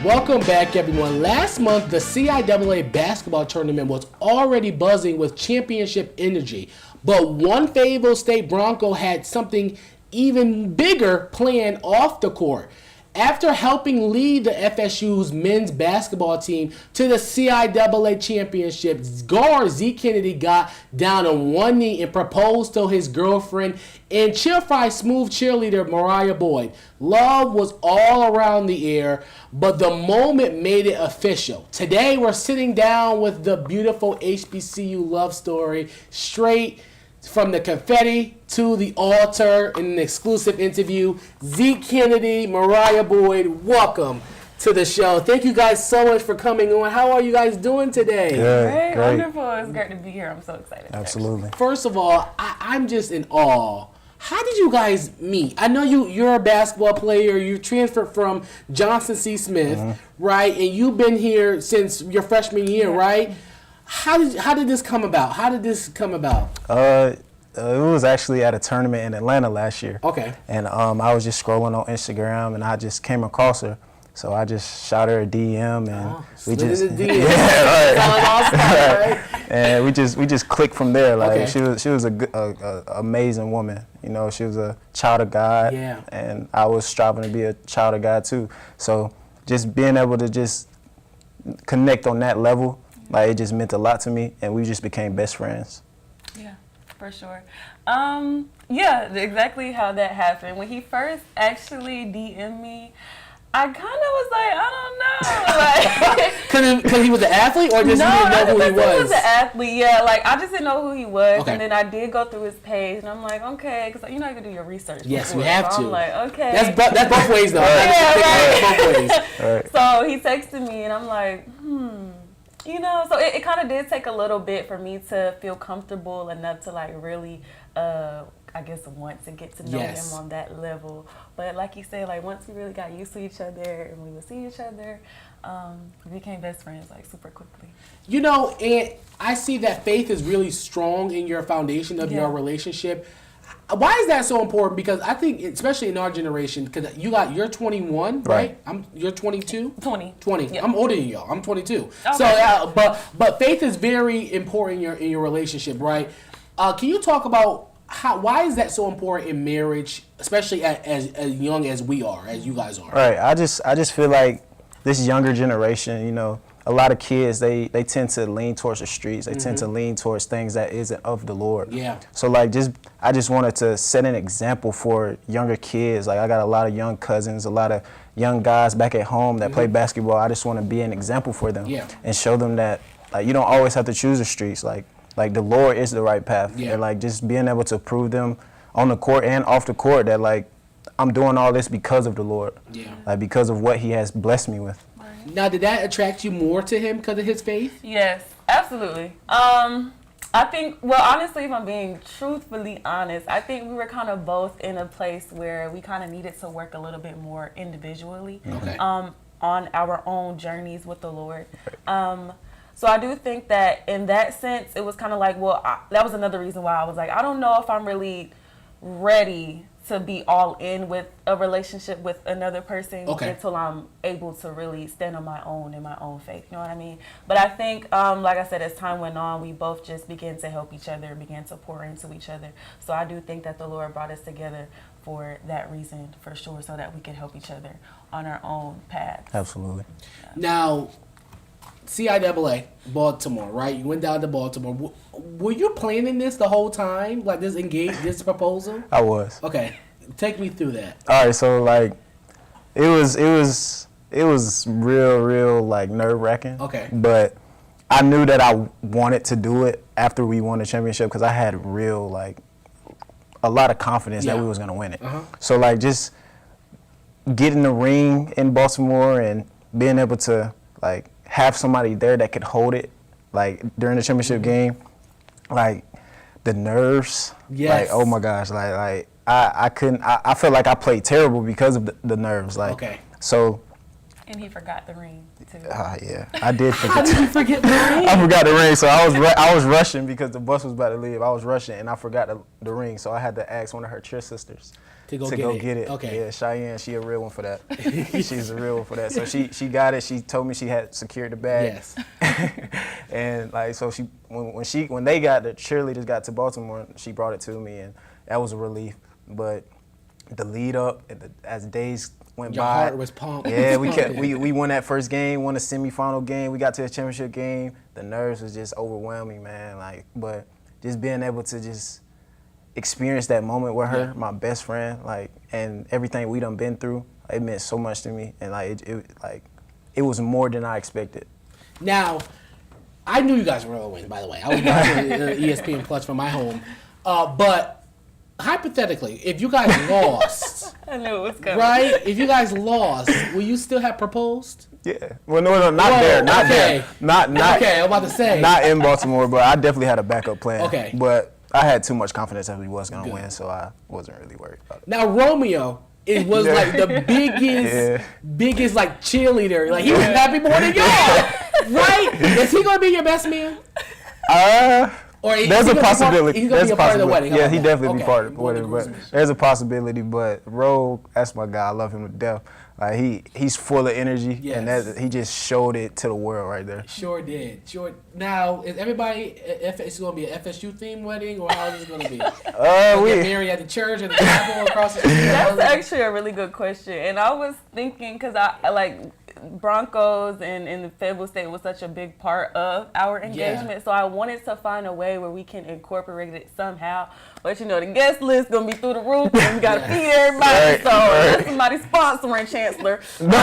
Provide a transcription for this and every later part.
Welcome back, everyone. Last month, the CIAA basketball tournament was already buzzing with championship energy, but one Fayetteville State Bronco had something even bigger planned off the court. After helping lead the FSU's men's basketball team to the CIAA championship, guard Zeke Cannedy got down on one knee and proposed to his girlfriend and Cheer-Fry smooth cheerleader Mariah Boyd. Love was all around the air, but the moment made it official. Today, we're sitting down with the beautiful HBCU love story, straight from the confetti to the altar in an exclusive interview. Zeke Cannedy, Mariah Boyd, welcome to the show. Thank you guys so much for coming on. How are you guys doing today? Great, wonderful. It's great to be here. I'm so excited. Absolutely. First of all, I'm just in awe. How did you guys meet? I know you're a basketball player. You transferred from Johnson C. Smith, right? And you've been here since your freshman year, right? How did this come about? It was actually at a tournament in Atlanta last year. Okay. And I was just scrolling on Instagram and I just came across her. So I just shot her a DM and we just right? And we just clicked from there. Like she was a amazing woman. You know, she was a child of God. Yeah. And I was striving to be a child of God too. So just being able to just connect on that level, like it just meant a lot to me, and we just became best friends. Yeah, for sure. Yeah, exactly how that happened. When he first actually DM'd me, I kind of was like, I don't know, like, Because he was an athlete, or just you didn't know who he was? He was an athlete, yeah. Like I just didn't know who he was, Okay. and then I did go through his page, and I'm like, okay, because you know you can do your research. Yes, before, we have so to. I'm like, okay. That's both ways, though. Yeah, Both ways. Right. So he texted me, and I'm like, You know, so it kind of did take a little bit for me to feel comfortable enough to like really, I guess, want to get to know him on that level. But like you said, like once we really got used to each other and we would see each other, we became best friends like super quickly. You know, and I see that faith is really strong in your foundation of your relationship. Why is that so important? Because I think, especially in our generation, because you're 21, right? You're 22? 20. Yep. I'm older than y'all. I'm 22. Okay. So, but faith is very important in your relationship, right? Can you talk about why is that so important in marriage, especially as young as we are, as you guys are? Right. I just feel like this younger generation, you know, a lot of kids, they tend to lean towards the streets. They tend to lean towards things that isn't of the Lord. Yeah. So like I just wanted to set an example for younger kids. Like I got a lot of young cousins, a lot of young guys back at home that play basketball. I just want to be an example for them and show them that like you don't always have to choose the streets. Like the Lord is the right path. Yeah. And like just being able to prove them on the court and off the court that like I'm doing all this because of the Lord. Yeah. Like because of what He has blessed me with. Now, did that attract you more to him because of his faith? Yes, absolutely. I think, well, honestly, if I'm being truthfully honest, I think we were kind of both in a place where we kind of needed to work a little bit more individually on our own journeys with the Lord. So I do think that in that sense, it was kind of like, that was another reason why I was like, I don't know if I'm really ready to be all in with a relationship with another person until I'm able to really stand on my own in my own faith. You know what I mean? But I think, like I said, as time went on, we both just began to help each other, began to pour into each other. So I do think that the Lord brought us together for that reason, for sure, so that we could help each other on our own paths. Absolutely. Now, CIAA, Baltimore, right? You went down to Baltimore. Were you planning this the whole time? Like this proposal? I was. Okay. Take me through that. All right, so like it was real like nerve-wracking. Okay. But I knew that I wanted to do it after we won the championship because I had real like a lot of confidence that we was going to win it. So like just getting the ring in Baltimore and being able to like have somebody there that could hold it, like during the championship game, like the nerves, like oh my gosh, like I couldn't. I felt like I played terrible because of the nerves, like so. And he forgot the ring too. Yeah, I did forget. How did you forget the ring? I forgot the ring, so I was rushing because the bus was about to leave. I was rushing and I forgot the ring, so I had to ask one of her cheer sisters to go get it. Okay. Yeah, Cheyenne, she a real one for that. She's a real one for that. So she got it. She told me she had secured the bag. Yes. And like so when they got the cheerleaders got to Baltimore, she brought it to me, and that was a relief. But the lead up and as days went Your by, heart was pumped. Yeah, we won that first game, won the semifinal game. We got to the championship game. The nerves was just overwhelming, man. Like, but just being able to just experience that moment with her, my best friend, like, and everything we done been through, it meant so much to me, and like it was more than I expected. Now, I knew you guys were going to win, by the way. I was watching ESPN Plus from my home. But hypothetically, if you guys lost, I knew it was coming. right? If you guys lost, will you still have proposed? Yeah. Well, no, not there. Not Okay, I'm about to say. Not in Baltimore, but I definitely had a backup plan. Okay. But I had too much confidence that we was going to win, so I wasn't really worried about it. Now, Romeo, it was like the biggest like cheerleader. Like, he was happy more than y'all. Right? Is he going to be your best man? Or there's a possibility. He's going to be a part of the wedding. Yeah, he definitely be part of the wedding. But there's a possibility. But Ro, that's my guy. I love him to death. Like he's full of energy, and he just showed it to the world right there. Sure did. Sure. Now, is everybody? It's going to be an FSU themed wedding, or how is it going to be? We get married at the church and the chapel across the street. That's actually a really good question, and I was thinking because I like Broncos and the Fayetteville State was such a big part of our engagement, so I wanted to find a way where we can incorporate it somehow. But you know, the guest list gonna be through the roof, and we gotta feed everybody. That's somebody sponsoring Chancellor. Why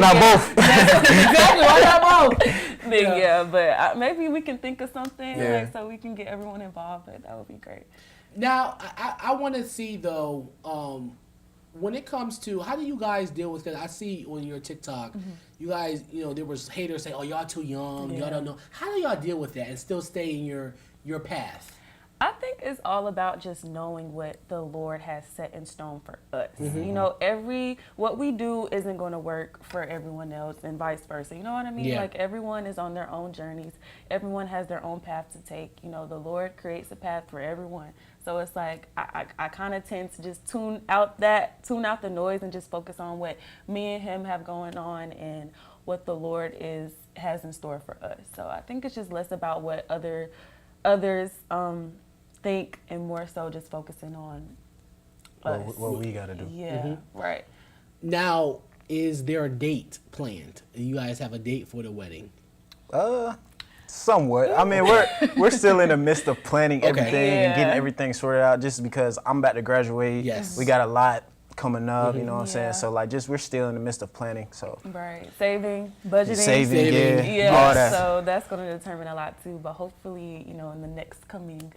not both? Exactly. Why not both? But maybe we can think of something like, so we can get everyone involved. But that would be great. Now, I want to see though. When it comes to how do you guys deal with, because I see on your TikTok, you guys, there was haters saying, oh, y'all too young, y'all don't know. How do y'all deal with that and still stay in your path? I think it's all about just knowing what the Lord has set in stone for us. You know, what we do isn't going to work for everyone else and vice versa. You know what I mean? Yeah. Like, everyone is on their own journeys. Everyone has their own path to take. You know, the Lord creates a path for everyone. So it's like I kind of tend to just tune out the noise and just focus on what me and him have going on and what the Lord has in store for us. So I think it's just less about what others think and more so just focusing on us. What we got to do. Yeah, right. Now, is there a date planned? Do you guys have a date for the wedding? Somewhat. I mean, we're still in the midst of planning everything and getting everything sorted out. Just because I'm about to graduate, we got a lot coming up. You know what I'm saying? So like, we're still in the midst of planning. So saving, budgeting, saving, all that. So that's going to determine a lot too. But hopefully, in the next coming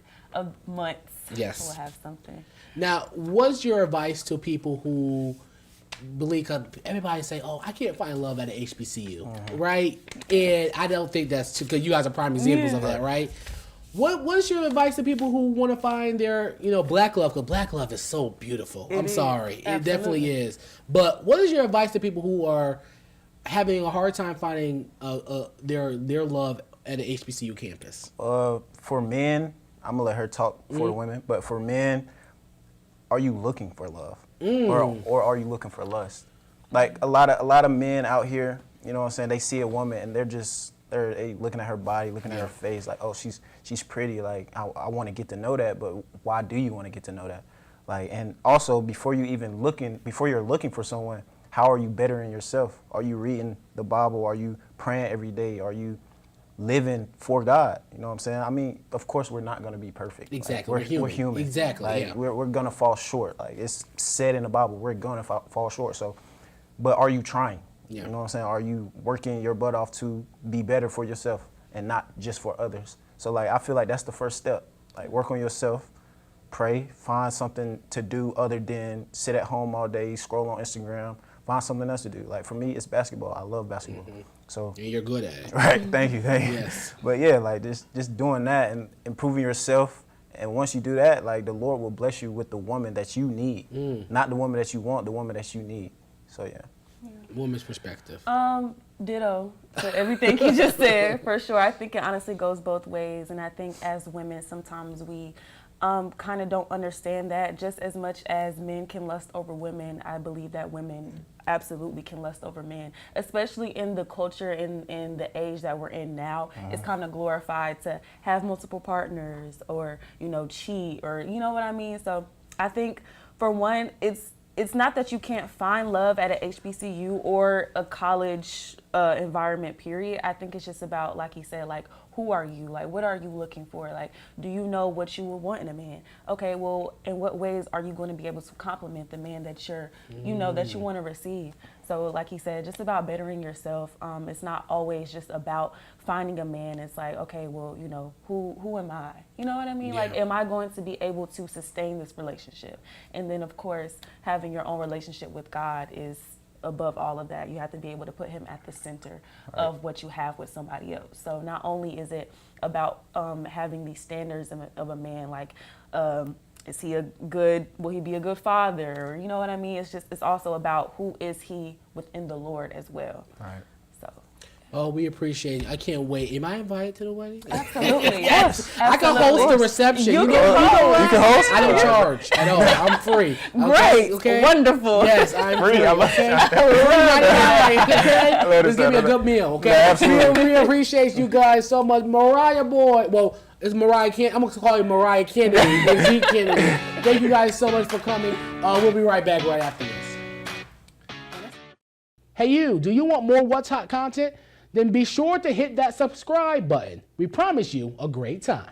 months, we'll have something. Now, what's your advice to people who believe, cause everybody say, oh, I can't find love at an HBCU, right? And I don't think that's true, because you guys are prime examples of that, right? What's your advice to people who want to find their, black love? Because black love is so beautiful. I'm sorry. Absolutely. It definitely is. But what is your advice to people who are having a hard time finding their love at an HBCU campus? For men, I'm going to let her talk for the women, but for men, are you looking for love? Or are you looking for lust? Like a lot of men out here, you know what I'm saying, they see a woman and they're looking at her body, looking at her face, like, oh, she's pretty, like I want to get to know that, but why do you want to get to know that? Like, and also before you're looking for someone, how are you bettering yourself? Are you reading the Bible? Are you praying every day? Are you living for God? You know what I'm saying? I mean, of course we're not going to be perfect. Exactly. Like, we're human. Exactly. Like, we're going to fall short. Like, it's said in the Bible, we're going to fall short. So, but are you trying? You know what I'm saying? Are you working your butt off to be better for yourself and not just for others? So like, I feel like that's the first step. Like, work on yourself, pray, find something to do other than sit at home all day, scroll on Instagram, find something else to do. Like, for me, it's basketball. I love basketball. So, and you're good at it. Right. Thank you. Yes. But yeah, like just doing that and improving yourself. And once you do that, like, the Lord will bless you with the woman that you need, not the woman that you want, the woman that you need. So yeah. Woman's perspective. Ditto to everything you just said, for sure. I think it honestly goes both ways. And I think as women, sometimes we kind of don't understand that. Just as much as men can lust over women, I believe that women absolutely can lust over men, especially in the culture in the age that we're in now. It's kind of glorified to have multiple partners or, you know, cheat or, you know what I mean? So I think, for one, it's not that you can't find love at an HBCU or a college environment, period. I think it's just about, like he said, like, who are you? Like, what are you looking for? Like, do you know what you would want in a man? Okay, well, in what ways are you going to be able to compliment the man that you're, you know, that you want to receive? So, like he said, just about bettering yourself. It's not always just about finding a man. It's like, okay, well, you know, who am I? You know what I mean? Yeah. Like, am I going to be able to sustain this relationship? And then, of course, having your own relationship with God is above all of that. You have to be able to put him at the center of what you have with somebody else. So not only is it about having these standards of a man, like, is he will he be a good father? Or, you know what I mean? It's also about who is he within the Lord as well. Right. So. Oh, we appreciate it. I can't wait. Am I invited to the wedding? Absolutely. Yes. Absolutely. I can host the reception. You know can what? You can host? I don't charge at all. I'm free. Great. Okay? Wonderful. Yes, I'm free. I love Okay? that. Okay? Just give me a good meal. Okay? Yeah, absolutely. We appreciate you guys so much. Mariah boy. Well, it's Mariah Cannedy. I'm going to call you Mariah Cannedy and Zeke Cannedy. Thank you guys so much for coming. We'll be right back right after this. Hey you, do you want more What's Hot content? Then be sure to hit that subscribe button. We promise you a great time.